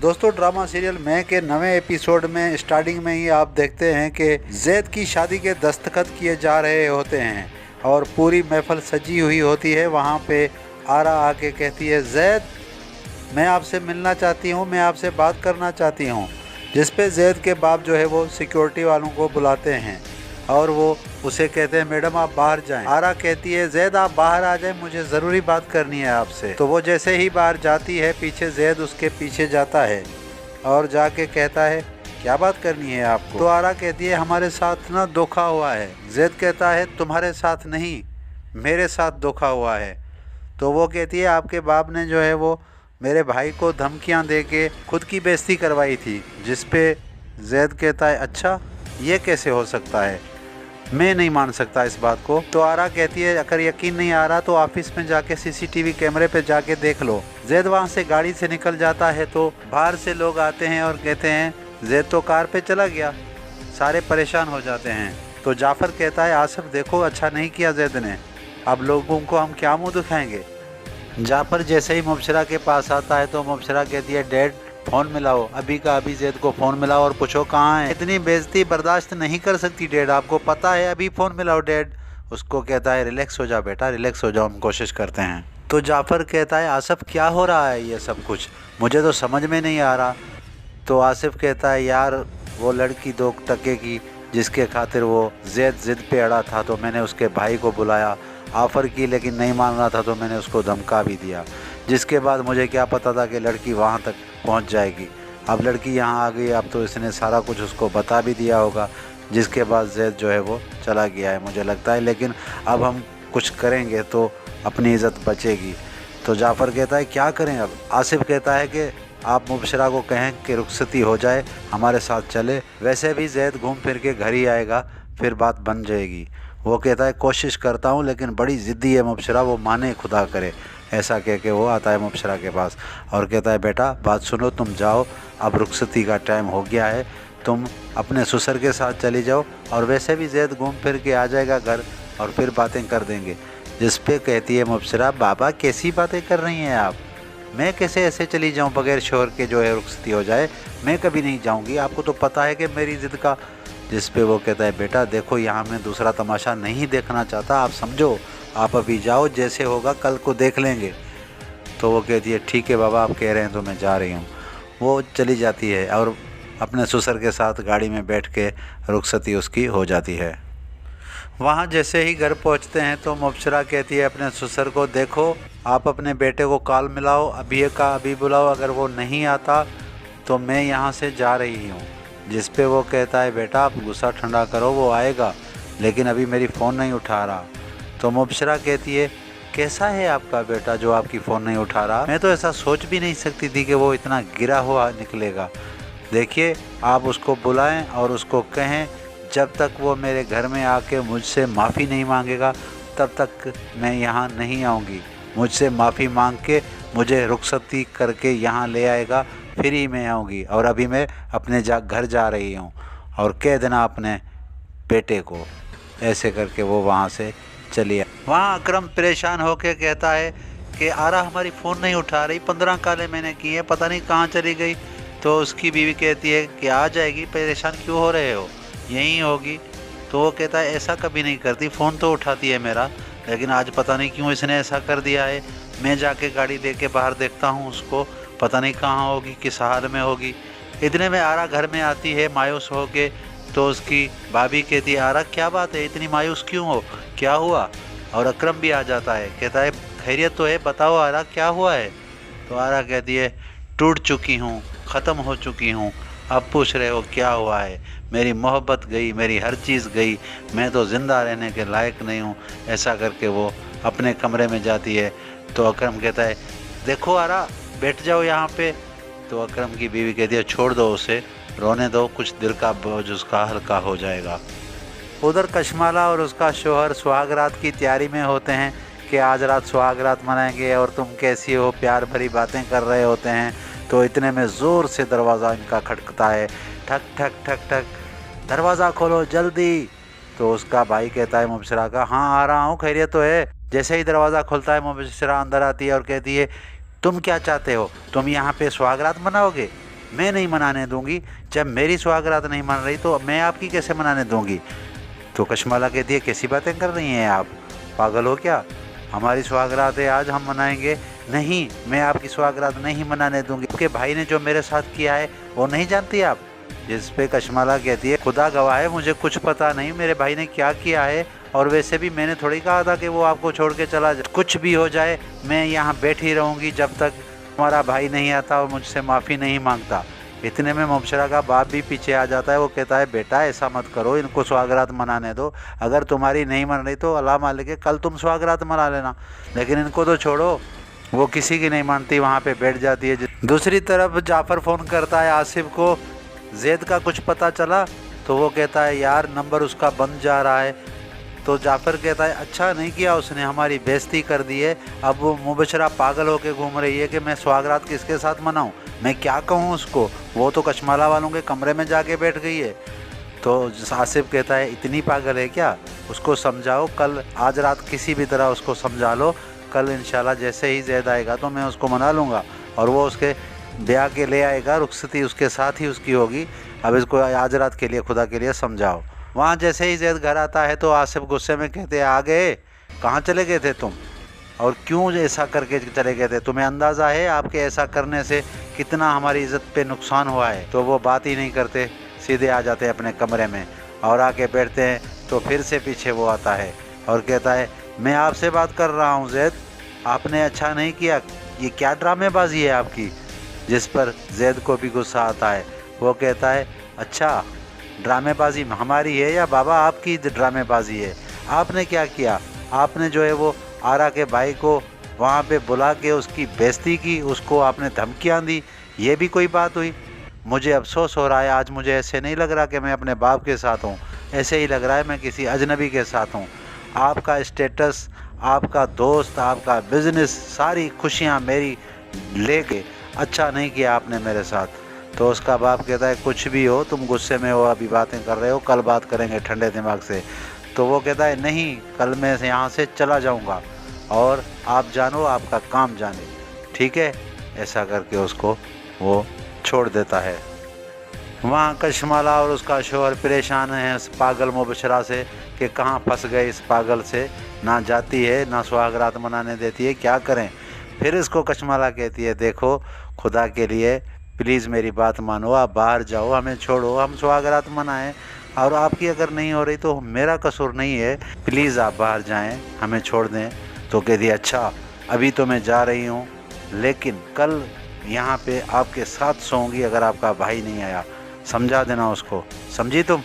दोस्तों drama serial मैं के नवे एपिसोड में स्टार्टिंग में ही आप देखते हैं कि जैद की शादी के दस्तखत किए जा रहे होते हैं और पूरी महफिल सजी हुई होती है। वहाँ पे आरा आके कहती है, जैद मैं आपसे मिलना चाहती हूँ, मैं आपसे बात करना चाहती हूँ। जिस पे जैद के बाप जो है वो सिक्योरिटी वालों को बुलाते हैं और वो उसे कहते हैं, मैडम आप बाहर जाएं। आरा कहती है, जैद आप बाहर आ जाएं, मुझे ज़रूरी बात करनी है आपसे। तो वो जैसे ही बाहर जाती है पीछे जैद उसके पीछे जाता है और जाके कहता है, क्या बात करनी है आपको? तो आरा कहती है, हमारे साथ ना धोखा हुआ है। जैद कहता है, तुम्हारे साथ नहीं मेरे साथ धोखा हुआ है। तो वो कहती है, आपके बाप ने जो है वो मेरे भाई को धमकियां दे के खुद की बेइज्जती करवाई थी। जिस पे जैद कहता है, अच्छा ये कैसे हो सकता है, मैं नहीं मान सकता इस बात को। तो आरा कहती है, अगर यकीन नहीं आ रहा तो ऑफिस में जाके सीसीटीवी कैमरे पे जाके देख लो। जैद वहाँ से गाड़ी से निकल जाता है तो बाहर से लोग आते हैं और कहते हैं, जैद तो कार पे चला गया। सारे परेशान हो जाते हैं। तो जाफ़र कहता है, आसिफ देखो अच्छा नहीं किया जैद ने, अब लोगों को हम क्या मुँह दिखाएंगे। जाफ़र जैसे ही मुबशरा के पास आता है तो मुबशरा कहती है, डैड फ़ोन मिलाओ, अभी का अभी जैद को फ़ोन मिलाओ और पूछो कहाँ है। इतनी बेइज्जती बर्दाश्त नहीं कर सकती डैड, आपको पता है, अभी फ़ोन मिलाओ डैड। उसको कहता है, रिलैक्स हो जाओ बेटा, रिलैक्स हो जाओ, हम कोशिश करते हैं। तो जाफ़र कहता है, आसिफ क्या हो रहा है ये सब कुछ, मुझे तो समझ में नहीं आ रहा। तो आसिफ कहता है, यार वो लड़की 2 टके की जिसके खातिर वो जैद ज़िद पे अड़ा था, तो मैंने उसके भाई को बुलाया, ऑफ़र की, लेकिन नहीं मान रहा था तो मैंने उसको धमका भी दिया। जिसके बाद मुझे क्या पता था कि लड़की वहाँ तक पहुँच जाएगी। अब लड़की यहाँ आ गई, अब तो इसने सारा कुछ उसको बता भी दिया होगा। जिसके बाद जैद जो है वो चला गया है मुझे लगता है, लेकिन अब हम कुछ करेंगे तो अपनी इज़्ज़त बचेगी। तो जाफ़र कहता है, क्या करें अब? आसिफ कहता है कि आप मुबशरा को कहें कि रुखसती हो जाए, हमारे साथ चले, वैसे भी जैद घूम फिर के घर ही आएगा, फिर बात बन जाएगी। वो कहता है, कोशिश करता हूँ लेकिन बड़ी ज़िद्दी है मुबशरा, वो माने खुदा करे। ऐसा कह के वो आता है मुबशरा के पास और कहता है, बेटा बात सुनो, तुम जाओ, अब रुखसती का टाइम हो गया है, तुम अपने ससुर के साथ चली जाओ, और वैसे भी जैद घूम फिर के आ जाएगा घर और फिर बातें कर देंगे। जिस पे कहती है मुबशरा, बाबा कैसी बातें कर रही हैं आप, मैं कैसे ऐसे चली जाऊं बगैर शोहर के जो है रुखसती हो जाए, मैं कभी नहीं जाऊंगी, आपको तो पता है कि मेरी ज़िद का। जिस पे वो कहता है, बेटा देखो यहाँ मैं दूसरा तमाशा नहीं देखना चाहता, आप समझो, आप अभी जाओ, जैसे होगा कल को देख लेंगे। तो वो कहती है, ठीक है बाबा, आप कह रहे हैं तो मैं जा रही हूँ। वो चली जाती है और अपने ससुर के साथ गाड़ी में बैठ के रुखसती उसकी हो जाती है। वहाँ जैसे ही घर पहुँचते हैं तो मुबशरा कहती है अपने ससुर को, देखो आप अपने बेटे को कॉल मिलाओ, अभी का अभी बुलाओ, अगर वो नहीं आता तो मैं यहाँ से जा रही हूँ। जिस पे वो कहता है, बेटा आप गुस्सा ठंडा करो, वो आएगा, लेकिन अभी मेरी फ़ोन नहीं उठा रहा। तो मुबशरा कहती है, कैसा है आपका बेटा जो आपकी फ़ोन नहीं उठा रहा, मैं तो ऐसा सोच भी नहीं सकती थी कि वो इतना गिरा हुआ निकलेगा। देखिए आप उसको बुलाएं और उसको कहें, जब तक वो मेरे घर में आके मुझसे माफ़ी नहीं मांगेगा तब तक मैं यहाँ नहीं आऊँगी। मुझसे माफ़ी मांग के मुझे रुखसती करके यहाँ ले आएगा, फिर ही मैं आऊँगी, और अभी मैं अपने घर जा रही हूँ, और कह देना अपने बेटे को। ऐसे करके वो वहाँ से चली। वहाँ अकरम परेशान होकर कहता है कि आरा हमारी फ़ोन नहीं उठा रही, 15 कॉलें मैंने की हैं, पता नहीं कहाँ चली गई। तो उसकी बीवी कहती है कि आ जाएगी, परेशान क्यों हो रहे हो, यहीं होगी। तो वो कहता है, ऐसा कभी नहीं करती, फ़ोन तो उठाती है मेरा, लेकिन आज पता नहीं क्यों इसने ऐसा कर दिया है। मैं जाके गाड़ी दे के बाहर देखता हूँ उसको, पता नहीं कहाँ होगी, किस हाल में होगी। इतने में आरा घर में आती है मायूस हो के। तो उसकी भाभी कहती है, आरा क्या बात है, इतनी मायूस क्यों हो, क्या हुआ? और अकरम भी आ जाता है, कहता है, खैरियत तो है, बताओ आरा क्या हुआ है? तो आरा कहती है, टूट चुकी हूँ, ख़त्म हो चुकी हूँ, अब पूछ रहे हो क्या हुआ है? मेरी मोहब्बत गई, मेरी हर चीज़ गई, मैं तो ज़िंदा रहने के लायक नहीं हूँ। ऐसा करके वो अपने कमरे में जाती है। तो अकरम कहता है, देखो आरा बैठ जाओ यहाँ पे। तो अकरम की बीवी कहती है, छोड़ दो उसे, रोने दो, कुछ दिल का बोझ उसका हल्का हो जाएगा। उधर कशमाला और उसका शोहर सुहागरात की तैयारी में होते हैं कि आज रात सुहागरात मनाएंगे और तुम कैसी हो, प्यार भरी बातें कर रहे होते हैं। तो इतने में ज़ोर से दरवाज़ा इनका खटखता है, ठक ठक ठक ठक, दरवाज़ा खोलो जल्दी। तो उसका भाई कहता है मुबशरा का, हाँ आ रहा हूँ, खैरियत तो है। जैसे ही दरवाज़ा खुलता है मुबशरा अंदर आती है और कहती है, तुम क्या चाहते हो, तुम यहाँ पे सुहागरात मनाओगे? मैं नहीं मनाने दूंगी। जब मेरी सुहागरात नहीं मान रही तो मैं आपकी कैसे मनाने दूंगी। तो कशमाला कहती है कैसी बातें कर रही हैं आप, पागल हो क्या, हमारी सुहागरात है, आज हम मनाएंगे। नहीं, मैं आपकी सुहागरात नहीं मनाने दूंगी। आपके भाई ने जो मेरे साथ किया है वो नहीं जानती आप। जिस पे कशमाला कहती है खुदा गवाह है, मुझे कुछ पता नहीं मेरे भाई ने क्या किया है, और वैसे भी मैंने थोड़ी कहा था कि वो आपको छोड़ के चला जाए। कुछ भी हो जाए मैं यहाँ बैठी रहूँगी जब तक हमारा भाई नहीं आता और मुझसे माफ़ी नहीं मांगता। इतने में मुबशरा का बाप भी पीछे आ जाता है। वो कहता है बेटा ऐसा मत करो, इनको सुहागरात मनाने दो, अगर तुम्हारी नहीं मन रही तो अल्लाह मालिक है कल तुम सुहागरात मना लेना, लेकिन इनको तो छोड़ो। वो किसी की नहीं मानती, वहाँ पे बैठ जाती है। दूसरी तरफ जाफ़र फ़ोन करता है आसिफ को, जैद का कुछ पता चला। तो वो कहता है यार नंबर उसका बंद जा रहा है। तो जाफ़र कहता है अच्छा नहीं किया उसने, हमारी बेइज्जती कर दी है। अब वो मुबशरा पागल होकर घूम रही है कि मैं सुहागरात किसके साथ मनाऊं, मैं क्या कहूं उसको, वो तो कशमाला वालों के कमरे में जाके बैठ गई है। तो आसिफ कहता है इतनी पागल है क्या, उसको समझाओ, कल आज रात किसी भी तरह उसको समझा लो, कल इंशाल्लाह जैसे ही जैद आएगा तो मैं उसको मना लूँगा और वो उसके ब्याह के ले आएगा, रुखसती उसके साथ ही उसकी होगी। अब इसको आज रात के लिए खुदा के लिए समझाओ। वहाँ जैसे ही जैद घर आता है तो आसिफ गुस्से में कहते हैं आ गए, कहाँ चले गए थे तुम और क्यों ऐसा करके चले गए थे, तुम्हें अंदाज़ा है आपके ऐसा करने से कितना हमारी इज़्ज़त पे नुकसान हुआ है। तो वो बात ही नहीं करते, सीधे आ जाते हैं अपने कमरे में और आके बैठते हैं। तो फिर से पीछे वो आता है और कहता है मैं आपसे बात कर रहा हूँ जैद, आपने अच्छा नहीं किया, ये क्या ड्रामेबाजी है आपकी। जिस पर जैद को भी गुस्सा आता है। वो कहता है अच्छा ड्रामेबाजी हमारी है या बाबा आपकी ड्रामेबाजी है, आपने क्या किया, आपने जो है वो आरा के भाई को वहाँ पे बुला के उसकी बेइज्जती की, उसको आपने धमकियाँ दी, ये भी कोई बात हुई। मुझे अफसोस हो रहा है आज, मुझे ऐसे नहीं लग रहा कि मैं अपने बाप के साथ हूँ, ऐसे ही लग रहा है मैं किसी अजनबी के साथ हूँ। आपका स्टेटस, आपका दोस्त, आपका बिजनेस, सारी खुशियाँ मेरी ले गए, अच्छा नहीं किया आपने मेरे साथ। तो उसका बाप कहता है कुछ भी हो, तुम गुस्से में हो, अभी बातें कर रहे हो, कल बात करेंगे ठंडे दिमाग से। तो वो कहता है नहीं, कल मैं यहाँ से चला जाऊँगा और आप जानो आपका काम जाने, ठीक है। ऐसा करके उसको वो छोड़ देता है। वहाँ कशमाला और उसका शोहर परेशान है इस पागल मुबशरा से कि कहाँ फंस गए इस पागल से, ना जाती है ना सुहागरात मनाने देती है, क्या करें। फिर इसको कशमाला कहती है देखो खुदा के लिए प्लीज़ मेरी बात मानो, आप बाहर जाओ, हमें छोड़ो, हम सुहागरात मनाएं, और आपकी अगर नहीं हो रही तो मेरा कसूर नहीं है, प्लीज़ आप बाहर जाएं, हमें छोड़ दें। तो कहती अच्छा अभी तो मैं जा रही हूँ, लेकिन कल यहाँ पे आपके साथ सोऊंगी अगर आपका भाई नहीं आया, समझा देना उसको, समझी तुम।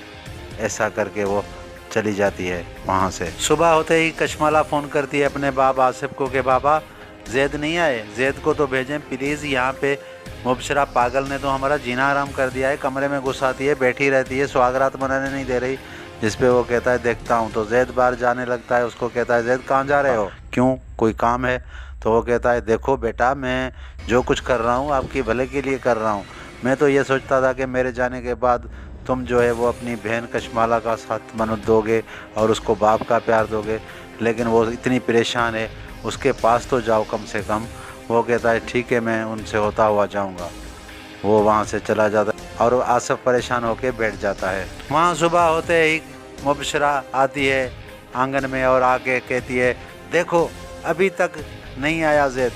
ऐसा करके वो चली जाती है वहाँ से। सुबह होते ही कशमाला फ़ोन करती है अपने बाप आसिफ को कि बाबा जैद नहीं आए, जैद को तो भेजें प्लीज़, यहाँ पे मुबशरा पागल ने तो हमारा जीना आराम कर दिया है, कमरे में घुसाती है, बैठी रहती है, सुहागरात मनाने नहीं दे रही। जिस पे वो कहता है देखता हूँ। तो जैद बाहर जाने लगता है, उसको कहता है जैद कहाँ जा रहे हो, क्यों कोई काम है। तो वो कहता है देखो बेटा मैं जो कुछ कर रहा हूँ आपके भले के लिए कर रहा हूँ, मैं तो ये सोचता था कि मेरे जाने के बाद तुम जो है वो अपनी बहन कशमाला का साथ मनुत दोगे और उसको बाप का प्यार दोगे, लेकिन वो इतनी परेशान है, उसके पास तो जाओ कम से कम। वो कहता है ठीक है मैं उनसे होता हुआ जाऊंगा। वो वहाँ से चला जाता है और आसिफ परेशान होकर बैठ जाता है। वहाँ सुबह होते ही मुबशरा आती है आंगन में और आके कहती है देखो अभी तक नहीं आया जैद,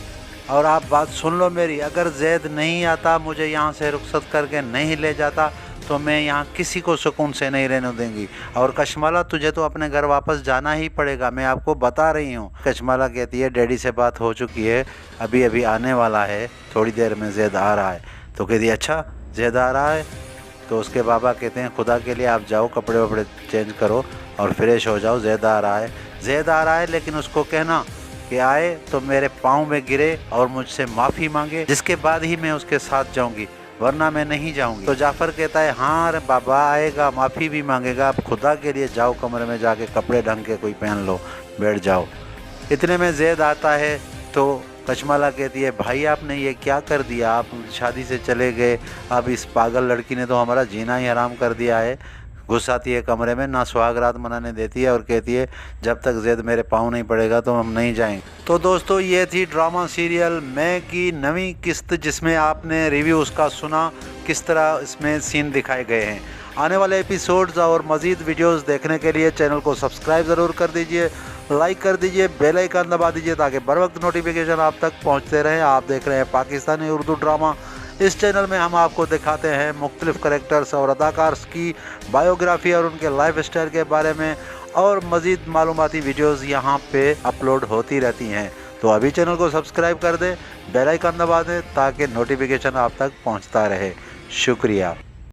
और आप बात सुन लो मेरी, अगर जैद नहीं आता, मुझे यहाँ से रुखसत करके नहीं ले जाता, तो मैं यहाँ किसी को सुकून से नहीं रहने देंगी। और कशमाला तुझे तो अपने घर वापस जाना ही पड़ेगा, मैं आपको बता रही हूँ। कशमाला कहती है डैडी से बात हो चुकी है, अभी अभी आने वाला है, थोड़ी देर में जैद आ रहा है। तो कहती है अच्छा जैद आ रहा है। तो उसके बाबा कहते हैं खुदा के लिए आप जाओ, कपड़े वपड़े चेंज करो और फ्रेश हो जाओ, जैद आ रहा है। जैद आ रहा है, लेकिन उसको कहना कि आए तो मेरे पाँव में गिरे और मुझसे माफ़ी मांगे, जिसके बाद ही मैं उसके साथ जाऊंगी, वरना मैं नहीं जाऊंगी। तो जाफ़र कहता है हाँ अरे बाबा आएगा, माफ़ी भी मांगेगा, आप खुदा के लिए जाओ, कमरे में जाके कपड़े ढंग के कोई पहन लो, बैठ जाओ। इतने में जैद आता है तो कशमाला कहती है भाई आपने ये क्या कर दिया, आप शादी से चले गए, अब इस पागल लड़की ने तो हमारा जीना ही हराम कर दिया है। घुसाती है कमरे में, ना सुहागरात मनाने देती है और कहती है जब तक जैद मेरे पाँव नहीं पड़ेगा तो हम नहीं जाएंगे। तो दोस्तों ये थी ड्रामा सीरियल मैं की नवीं किस्त, जिसमें आपने रिव्यू उसका सुना। किस तरह इसमें सीन दिखाए गए हैं। आने वाले एपिसोड्स और मज़ीद वीडियोस देखने के लिए चैनल को सब्सक्राइब ज़रूर कर दीजिए, लाइक कर दीजिए, बेल आइकन दबा दीजिए ताकि बर वक्त नोटिफिकेशन आप तक पहुंचते रहें। आप देख रहे हैं पाकिस्तानी उर्दू ड्रामा। इस चैनल में हम आपको दिखाते हैं मुख्तलिफ़ करैक्टर्स और अदाकार्स की बायोग्राफी और उनके लाइफ स्टाइल के बारे में, और मज़ीद मालूमाती वीडियोस यहाँ पे अपलोड होती रहती हैं। तो अभी चैनल को सब्सक्राइब कर दें, बेल आइकन दबा दें ताकि नोटिफिकेशन आप तक पहुँचता रहे। शुक्रिया।